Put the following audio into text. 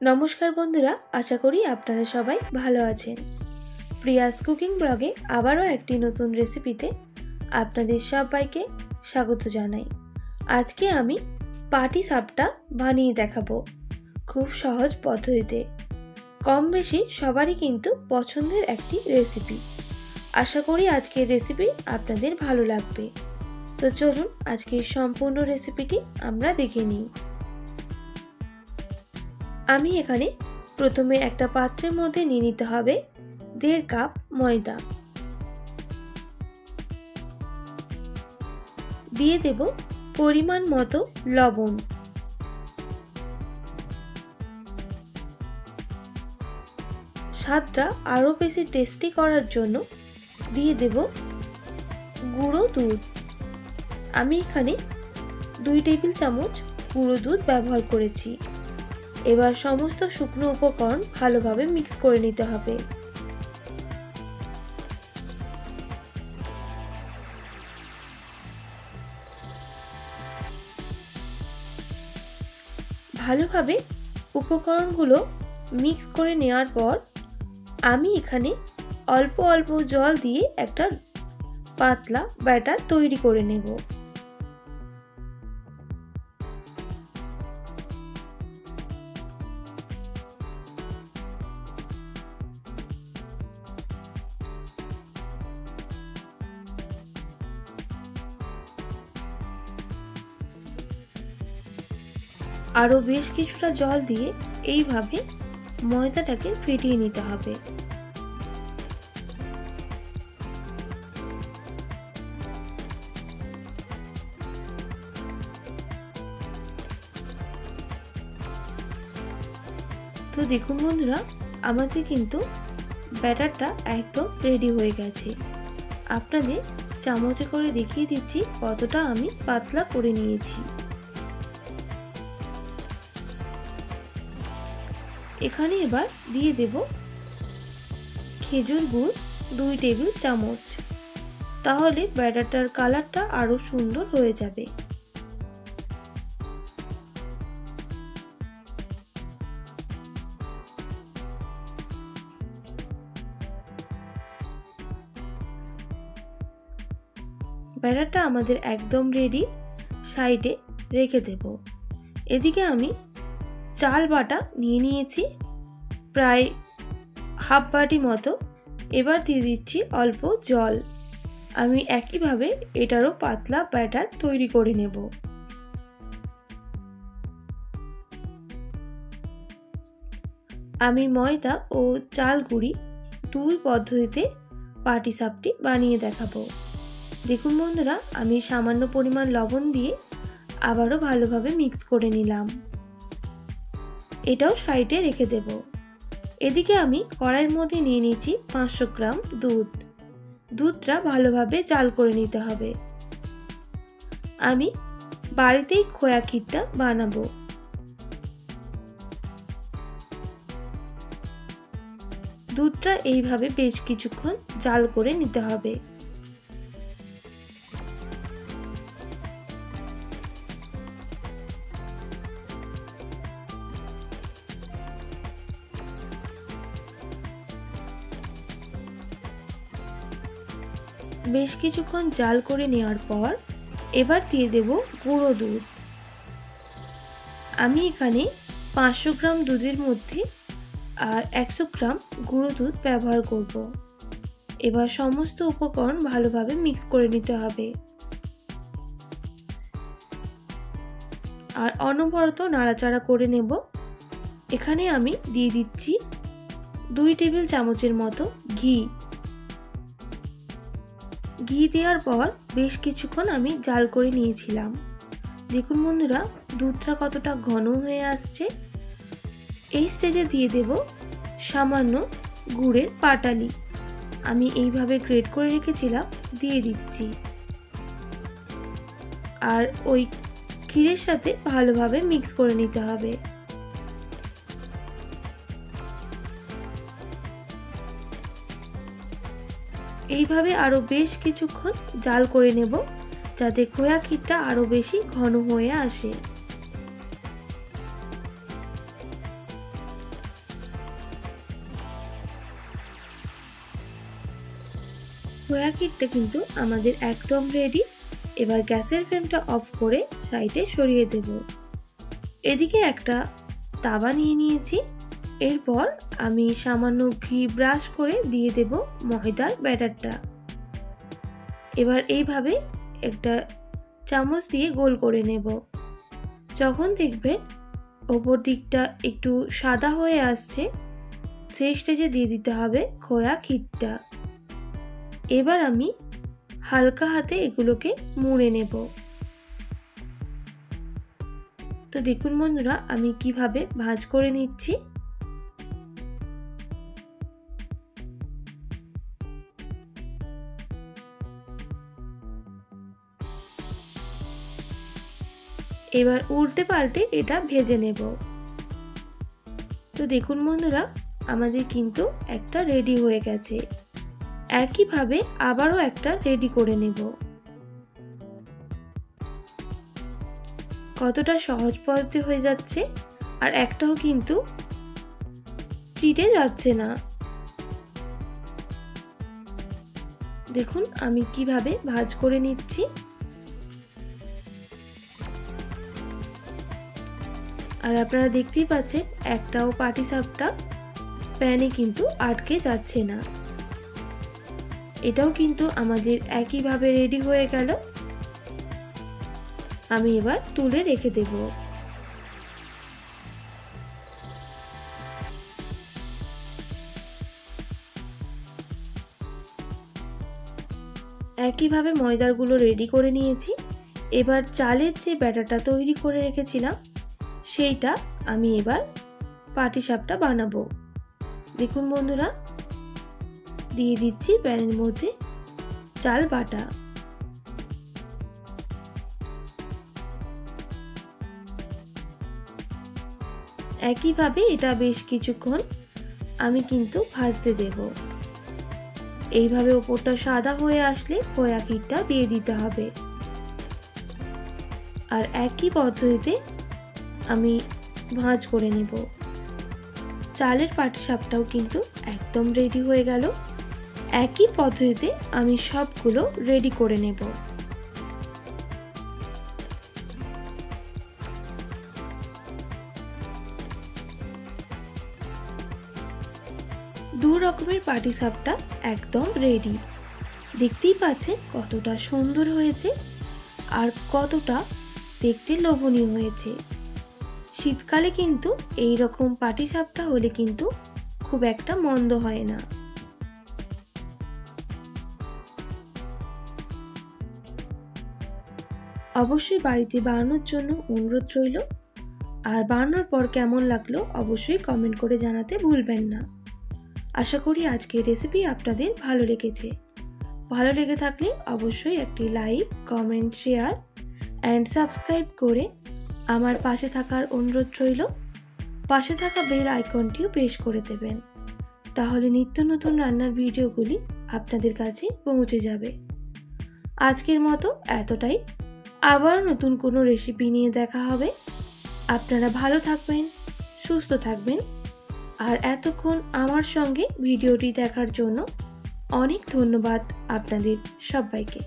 নমস্কার বন্ধুরা, আশা করি আপনারা সবাই ভালো আছেন। প্রিয়াস কুকিং ব্লগে আবারও একটি নতুন রেসিপিতে আপনাদের সবাইকে স্বাগত জানাই। আজকে আমি পাটি সাপটা বানিয়ে দেখাবো খুব সহজ পদ্ধতিতে। কম বেশি সবারই কিন্তু পছন্দের একটি রেসিপি। আশা করি আজকের রেসিপি আপনাদের ভালো লাগবে। তো চলুন আজকের সম্পূর্ণ রেসিপিটি আমরা দেখে নিই। আমি এখানে প্রথমে একটা পাত্রের মধ্যে নিয়ে নিতে হবে 1.5 কাপ ময়দা, দিয়ে দেব পরিমাণ মতো লবণ, স্বাদটা আরো বেশি টেস্টি করার জন্য দিয়ে দেব গুঁড়ো দুধ। আমি এখানে 2 টেবিল চামচ গুঁড়ো দুধ ব্যবহার করেছি। এবার সমস্ত শুকনো উপকরণ ভালোভাবে মিক্স করে নিতে হবে। ভালোভাবে উপকরণগুলো মিক্স করে নেওয়ার পর আমি এখানে অল্প অল্প জল দিয়ে একটা পাতলা ব্যাটার তৈরি করে নেব। আরো বেশ কিছুটা জল দিয়ে এইভাবে ময়দাটাকে ফেটিয়ে নিতে হবে। তো দেখুন বন্ধুরা, আমাদের কিন্তু ব্যাটারটা একদম রেডি হয়ে গেছে। আপনাদের চামচে করে দেখিয়ে দিচ্ছি কতটা আমি পাতলা করে নিয়েছি। এখানে এবার দিয়ে দেব খেজুর গুড় 2 টেবিল চামচ, তাহলে ব্যাটারটার কালারটা আরো সুন্দর হয়ে যাবে। ব্যাটারটা আমাদের একদম রেডি, সাইডে রেখে দেব। এদিকে আমি চাল বাটা নিয়ে নিয়েছি প্রায় হাফ বাটি মতো। এবার দিয়ে দিচ্ছি অল্প জল। আমি একইভাবে এটারও পাতলা ব্যাটার তৈরি করে নেব। আমি ময়দা ও চাল গুঁড়ি দুই পদ্ধতিতে পাটিসাপটি বানিয়ে দেখাবো। দেখুন বন্ধুরা, আমি সামান্য পরিমাণ লবণ দিয়ে আবারও ভালোভাবে মিক্স করে নিলাম। এটাও সাইডে রেখে দেব। এদিকে আমি কড়াইয়ের মধ্যে নিয়ে নিয়েছি 500 গ্রাম দুধ। দুধটা ভালোভাবে জাল করে নিতে হবে। আমি বাড়িতেই খোয়া ক্ষীরটা বানাবো। দুধটা এইভাবে বেশ কিছুক্ষণ জাল করে নিতে হবে। বেশ কিছুক্ষণ জাল করে নেওয়ার পর এবার দিয়ে দেব গুঁড়ো দুধ। আমি এখানে 500 গ্রাম দুধের মধ্যে আর 100 গ্রাম গুঁড়ো দুধ ব্যবহার করব। এবার সমস্ত উপকরণ ভালোভাবে মিক্স করে নিতে হবে আর অনবরত নাড়াচাড়া করে নেব। এখানে আমি দিয়ে দিচ্ছি 2 টেবিল চামচের মতো ঘি। ঘি দেওয়ার পর বেশ কিছুক্ষণ আমি জাল করে নিয়েছিলাম। দেখুন বন্ধুরা, দুধটা কতটা ঘন হয়ে আসছে। এই স্টেজে দিয়ে দেব সামান্য গুড়ের পাটালি। আমি এইভাবে গ্রেট করে রেখেছিলাম, দিয়ে দিচ্ছি। আর ওই ক্ষীরের সাথে ভালোভাবে মিক্স করে নিতে হবে। এইভাবে আরো বেশ কিছুক্ষণ জাল করে নেব, যাতে খোয়া ক্ষীরটা আরো বেশি ঘন হয়ে আসে। খোয়া ক্ষীরটা কিন্তু আমাদের একদম রেডি। এবার গ্যাসের ফ্লেমটা অফ করে সাইডে সরিয়ে দেব। এদিকে একটা তাওয়া নিয়ে নিয়েছি। এরপর আমি সামান্য ঘি ব্রাশ করে দিয়ে দেব ময়দার ব্যাটারটা। এবার এইভাবে একটা চামচ দিয়ে গোল করে নেব। যখন দেখবেন ওপর দিকটা একটু সাদা হয়ে আসছে, সেই স্টেজে দিয়ে দিতে হবে খোয়া ক্ষীরটা। এবার আমি হালকা হাতে এগুলোকে মুড়ে নেব। তো দেখুন বন্ধুরা, আমি কিভাবে ভাঁজ করে নিচ্ছি। এবার উল্টে পাল্টে এটা ভেজে নেব। তো দেখুন বন্ধুরা, আমাদের কিন্তু একটা রেডি হয়ে গেছে। একইভাবে আবারও একটা রেডি করে নেব। কতটা সহজ পদ্ধতি হয়ে যাচ্ছে, আর একটাও কিন্তু চিটে যাচ্ছে না। দেখুন আমি কিভাবে ভাঁজ করে নিচ্ছি। আর আপনারা দেখতেই পাচ্ছেন একটাও পাটিসাপটা প্যানে কিন্তু আটকে যাচ্ছে না। এটাও কিন্তু আমাদের একইভাবে রেডি হয়ে গেল। আমি এবার তুলে রেখে দেব। একইভাবে ময়দারগুলো রেডি করে নিয়েছি। এবার চালের যে ব্যাটারটা তৈরি করে রেখেছিলাম, সেইটা আমি এবার পাটিসাপটা বানাবো। দেখুন বন্ধুরা, দিয়ে দিচ্ছি প্যানের মধ্যে চাল বাটা। একইভাবে এটা বেশ কিছুক্ষণ আমি কিন্তু ভাজতে দেব। এইভাবে ওপরটা সাদা হয়ে আসলে খোয়া ক্ষীরটা দিয়ে দিতে হবে। আর একই পদ্ধতিতে আমি ভাঁজ করে নেব। চালের পাটিসাপটাও কিন্তু একদম রেডি হয়ে গেল। একই পদ্ধতিতে আমি সবগুলো রেডি করে নেব। দু রকমের পাটিসাপটা একদম রেডি। দেখতেই পাচ্ছেন কতটা সুন্দর হয়েছে আর কতটা দেখতে লোভনীয় হয়েছে। শীতকালে কিন্তু এই রকম পাটিসাপটা হলে কিন্তু খুব একটা মন্দ হয় না। অবশ্যই বাড়িতে বানানোর জন্য অনুরোধ রইল। আর বানানোর পর কেমন লাগলো অবশ্যই কমেন্ট করে জানাতে ভুলবেন না। আশা করি আজকের রেসিপি আপনাদের ভালো লেগেছে। ভালো লেগে থাকলে অবশ্যই একটি like, comment, share and subscribe করে আমার পাশে থাকার অনুরোধ রইল। পাশে থাকা বেল আইকনটিও প্রেস করে দেবেন, তাহলে নিত্য নতুন রান্নার ভিডিওগুলি আপনাদের কাছে পৌঁছে যাবে। আজকের মতো এতটাই। আবার নতুন কোনো রেসিপি নিয়ে দেখা হবে। আপনারা ভালো থাকবেন, সুস্থ থাকবেন। আর এতক্ষণ আমার সঙ্গে ভিডিওটি দেখার জন্য অনেক ধন্যবাদ আপনাদের সবাইকে।